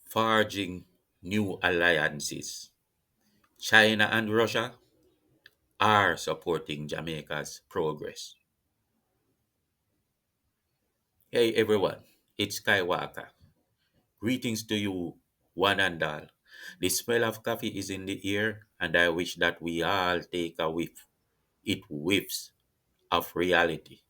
forging new alliances. China and Russia are supporting Jamaica's progress. Hey everyone, it's SkyWalker. Greetings to you, one and all. The smell of coffee is in the air, and I wish that we all take a whiff. It whiffs of reality.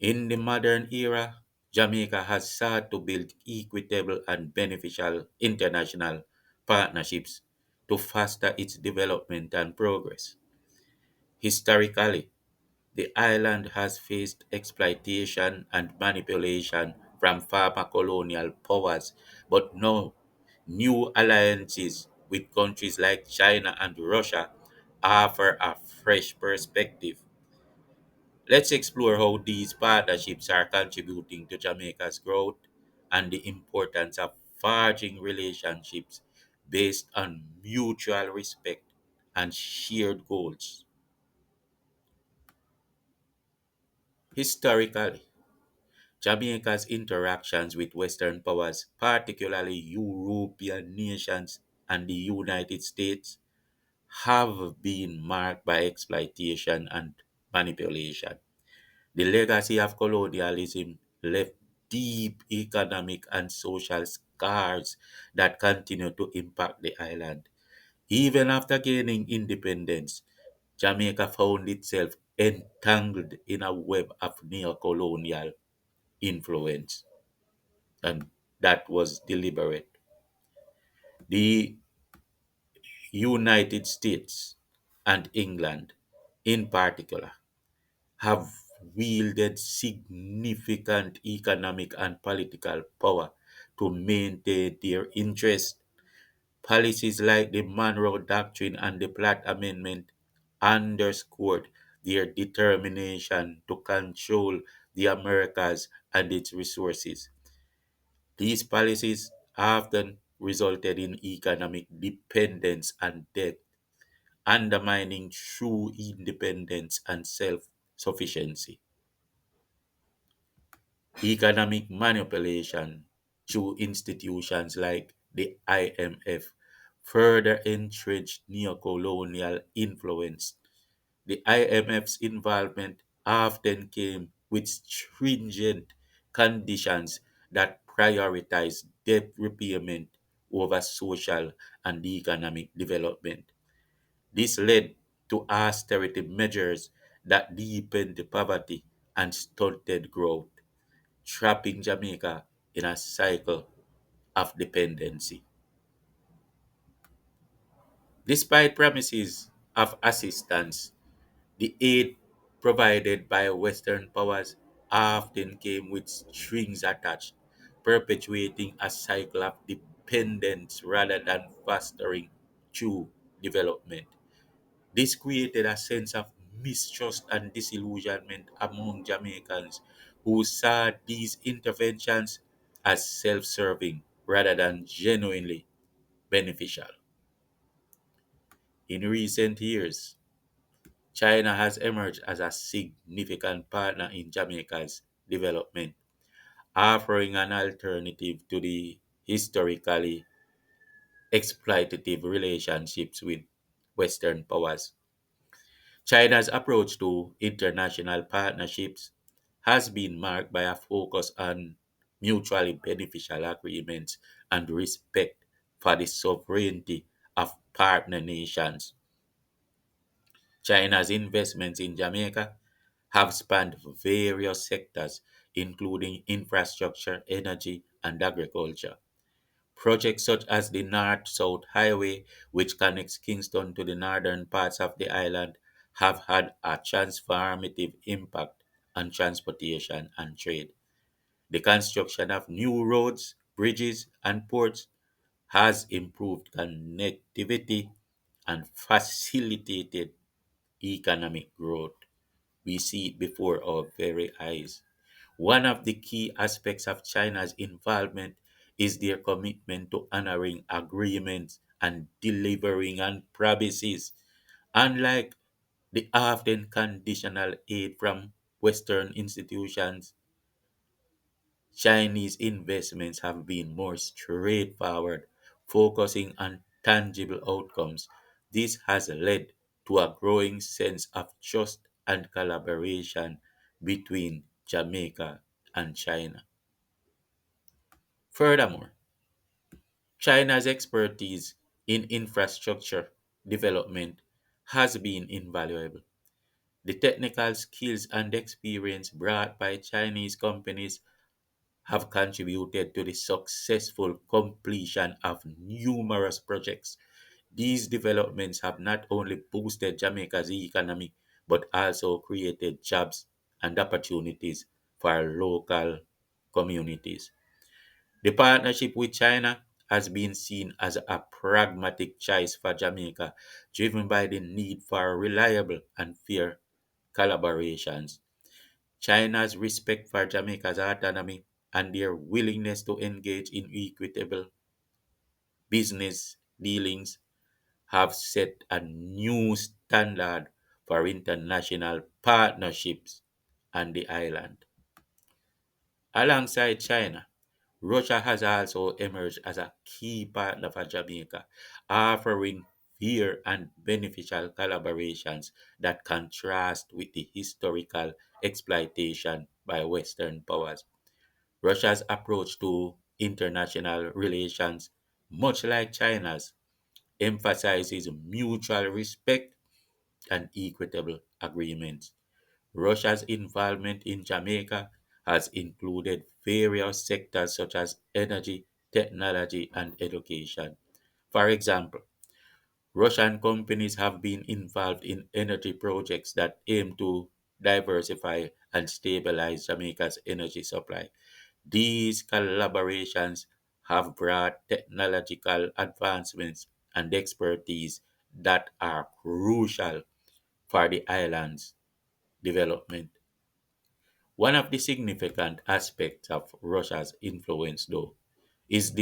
In the modern era, Jamaica has sought to build equitable and beneficial international partnerships to foster its development and progress. Historically, the island has faced exploitation and manipulation from former colonial powers, but now new alliances with countries like China and Russia offer a fresh perspective. Let's explore how these partnerships are contributing to Jamaica's growth and the importance of forging relationships based on mutual respect and shared goals. Historically, Jamaica's interactions with Western powers, particularly European nations and the United States, have been marked by exploitation and manipulation. The legacy of colonialism left deep economic and social scars that continue to impact the island. Even after gaining independence, Jamaica found itself entangled in a web of neocolonial influence, and that was deliberate. The United States and England, in particular, have wielded significant economic and political power to maintain their interests. Policies like the Monroe Doctrine and the Platt Amendment underscored their determination to control the Americas and its resources. These policies often resulted in economic dependence and debt, undermining true independence and self sufficiency. Economic manipulation through institutions like the IMF further entrenched neocolonial influence. The IMF's involvement often came with stringent conditions that prioritized debt repayment over social and economic development. This led to austerity measures that deepened poverty and stunted growth, trapping Jamaica in a cycle of dependency. Despite promises of assistance, the aid provided by Western powers often came with strings attached, perpetuating a cycle of dependence rather than fostering true development. This created a sense of mistrust and disillusionment among Jamaicans who saw these interventions as self serving rather than genuinely beneficial. In recent years, China has emerged as a significant partner in Jamaica's development, offering an alternative to the historically exploitative relationships with Western powers. China's approach to international partnerships has been marked by a focus on mutually beneficial agreements and respect for the sovereignty of partner nations. China's investments in Jamaica have spanned various sectors, including infrastructure, energy, and agriculture. Projects such as the North South Highway, which connects Kingston to the northern parts of the island, have had a transformative impact on transportation and trade. The construction of new roads, bridges, and ports has improved connectivity and facilitated economic growth. We see it before our very eyes. One of the key aspects of China's involvement is their commitment to honoring agreements and delivering on promises. Unlike the often conditional aid from Western institutions, Chinese investments have been more straightforward, focusing on tangible outcomes. This has led to a growing sense of trust and collaboration between Jamaica and China. Furthermore, China's expertise in infrastructure development has been invaluable. The technical skills and experience brought by Chinese companies have contributed to the successful completion of numerous projects. These developments have not only boosted Jamaica's economy but also created jobs and opportunities for local communities. The partnership with China has been seen as a pragmatic choice for Jamaica, driven by the need for reliable and fair collaborations. China's respect for Jamaica's autonomy and their willingness to engage in equitable business dealings have set a new standard for international partnerships on the island. Alongside China, Russia has also emerged as a key partner for Jamaica, offering fair and beneficial collaborations that contrast with the historical exploitation by Western powers. Russia's approach to international relations, much like China's, emphasizes mutual respect and equitable agreements. Russia's involvement in Jamaica has included various sectors such as energy, technology, and education. For example, Russian companies have been involved in energy projects that aim to diversify and stabilize Jamaica's energy supply. These collaborations have brought technological advancements and expertise that are crucial for the island's development. One of the significant aspects of Russia's influence, though, is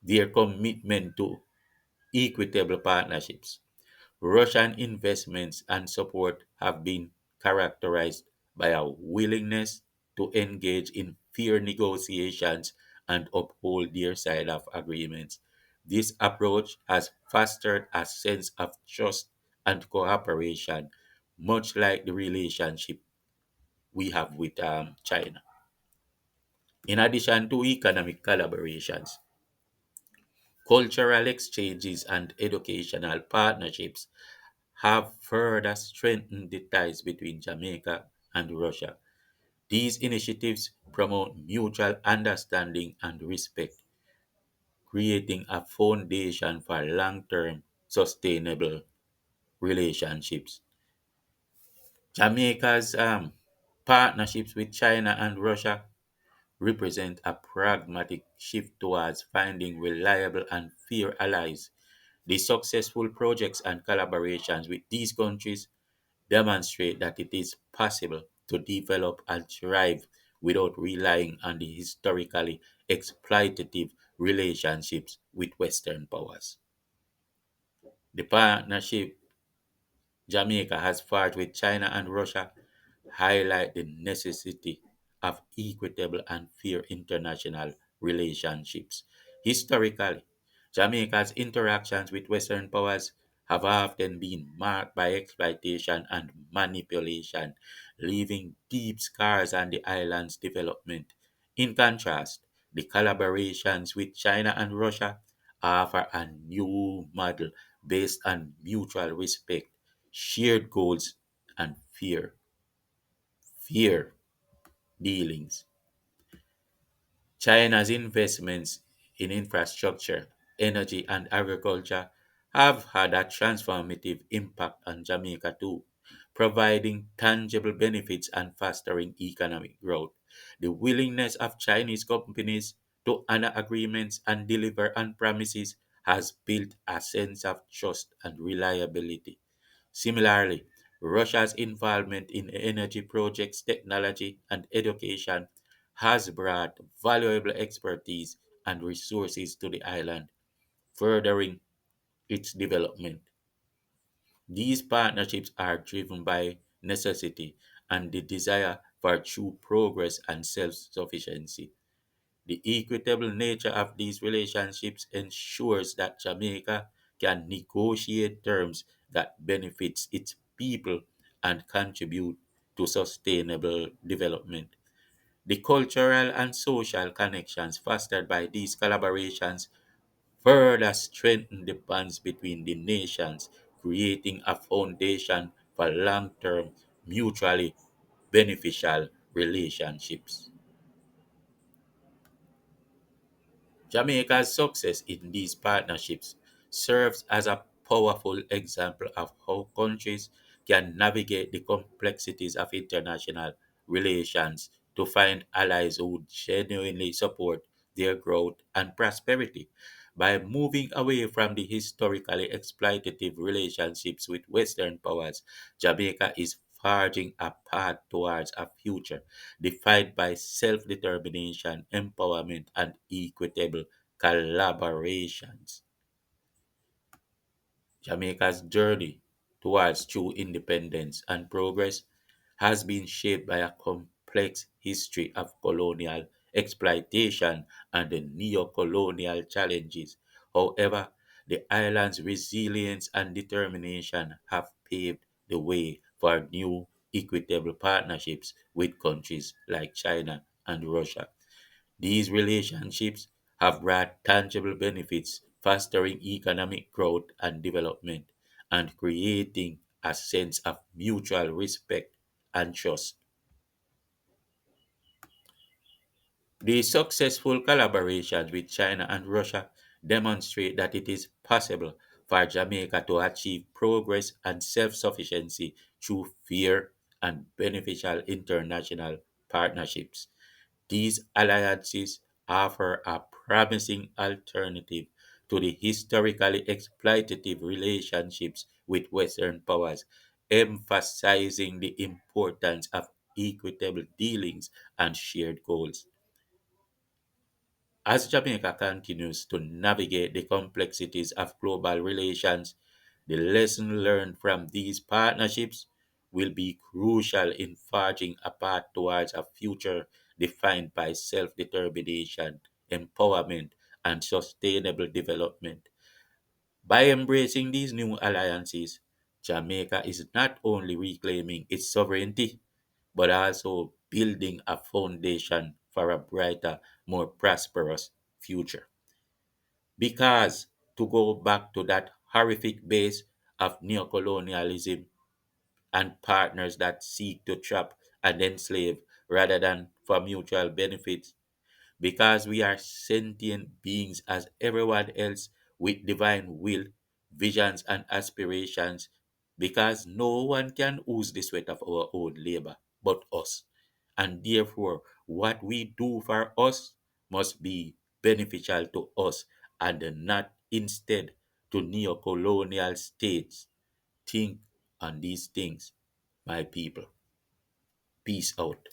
their commitment to equitable partnerships. Russian investments and support have been characterized by a willingness to engage in fair negotiations and uphold their side of agreements. This approach has fostered a sense of trust and cooperation, much like the relationship we have with China. In addition to economic collaborations, cultural exchanges and educational partnerships have further strengthened the ties between Jamaica and Russia. These initiatives promote mutual understanding and respect, creating a foundation for long term sustainable relationships. Jamaica's partnerships with China and Russia represent a pragmatic shift towards finding reliable and fair allies. The successful projects and collaborations with these countries demonstrate that it is possible to develop and thrive without relying on the historically exploitative relationships with Western powers. The partnership Jamaica has forged with China and Russia highlight the necessity of equitable and fair international relationships. Historically, Jamaica's interactions with Western powers have often been marked by exploitation and manipulation, leaving deep scars on the island's development. In contrast, the collaborations with China and Russia offer a new model based on mutual respect, shared goals, and fair dealings. China's investments in infrastructure, energy, and agriculture have had a transformative impact on Jamaica too, providing tangible benefits and fostering economic growth. The willingness of Chinese companies to honor agreements and deliver on promises has built a sense of trust and reliability. Similarly, Russia's involvement in energy projects, technology, and education has brought valuable expertise and resources to the island, furthering its development. These partnerships are driven by necessity and the desire for true progress and self sufficiency. The equitable nature of these relationships ensures that Jamaica can negotiate terms that benefits its people and contribute to sustainable development. The cultural and social connections fostered by these collaborations further strengthen the bonds between the nations, creating a foundation for long-term, mutually beneficial relationships. Jamaica's success in these partnerships serves as a powerful example of how countries can navigate the complexities of international relations to find allies who genuinely support their growth and prosperity. By moving away from the historically exploitative relationships with Western powers, Jamaica is forging a path towards a future defined by self determination, empowerment, and equitable collaborations. Jamaica's journey towards true independence and progress has been shaped by a complex history of colonial exploitation and the neocolonial challenges. However, the island's resilience and determination have paved the way for new equitable partnerships with countries like China and Russia. These relationships have brought tangible benefits, fostering economic growth and development, and creating a sense of mutual respect and trust. The successful collaborations with China and Russia demonstrate that it is possible for Jamaica to achieve progress and self sufficiency through fair and beneficial international partnerships. These alliances offer a promising alternative to the historically exploitative relationships with Western powers, emphasizing the importance of equitable dealings and shared goals. As Jamaica continues to navigate the complexities of global relations, the lesson learned from these partnerships will be crucial in forging a path towards a future defined by self determination, empowerment, and sustainable development. By embracing these new alliances, Jamaica is not only reclaiming its sovereignty, but also building a foundation for a brighter, more prosperous future. Because, to go back to that horrific base of neocolonialism and partners that seek to trap and enslave rather than for mutual benefits, because we are sentient beings as everyone else with divine will, visions, and aspirations, because no one can ooze the sweat of our own labor but us. And therefore, what we do for us must be beneficial to us and not instead to neocolonial states. Think on these things, my people. Peace out.